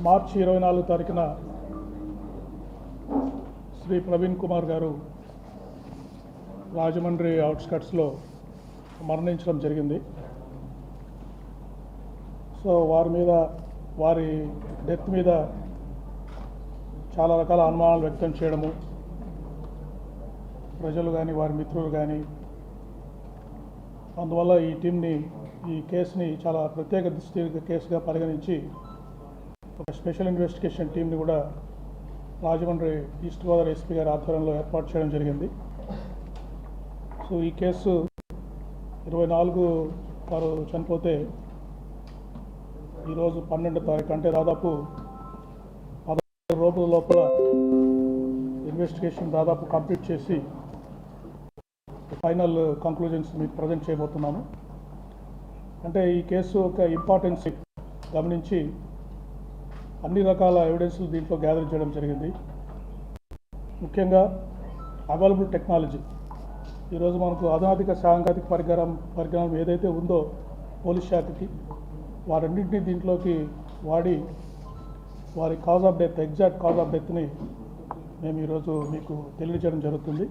మార్చి 24 తారీఖున శ్రీ ప్రవీణ్ కుమార్ గారు రాజమండ్రి అవుట్స్కట్స్లో మరణించడం జరిగింది. సో వారి డెత్ మీద చాలా రకాల అనుమానాలు వ్యక్తం చేయడము, ప్రజలు కానీ వారి మిత్రులు కానీ, అందువల్ల ఈ కేసుని చాలా ప్రత్యేక దృష్టి కేసుగా పరిగణించి ఒక స్పెషల్ ఇన్వెస్టిగేషన్ టీంని కూడా రాజమండ్రి ఈస్ట్ గోదావరి ఎస్పీ గారి ఆధ్వర్యంలో ఏర్పాటు చేయడం జరిగింది. సో ఈ కేసు 24 వారు చనిపోతే ఈరోజు 12వ తారీఖు, అంటే దాదాపు 16 రోజుల లోపల ఇన్వెస్టిగేషన్ దాదాపు కంప్లీట్ చేసి ఫైనల్ కంక్లూజన్స్ మీకు ప్రజెంట్ చేయబోతున్నాము. అంటే ఈ కేసు ఒక ఇంపార్టెన్స్ గమనించి అన్ని రకాల ఎవిడెన్స్లు దీంట్లో గ్యాదర్ చేయడం జరిగింది. ముఖ్యంగా అవైలబుల్ టెక్నాలజీ, ఈరోజు మనకు అధునాతిక సాంకేతిక పరిజ్ఞానం ఏదైతే ఉందో పోలీస్ శాఖకి, వారన్నింటినీ దీంట్లోకి వాడి వారి ఎగ్జాక్ట్ కాజ్ ఆఫ్ డెత్ని మేము ఈరోజు మీకు తెలియజేయడం జరుగుతుంది.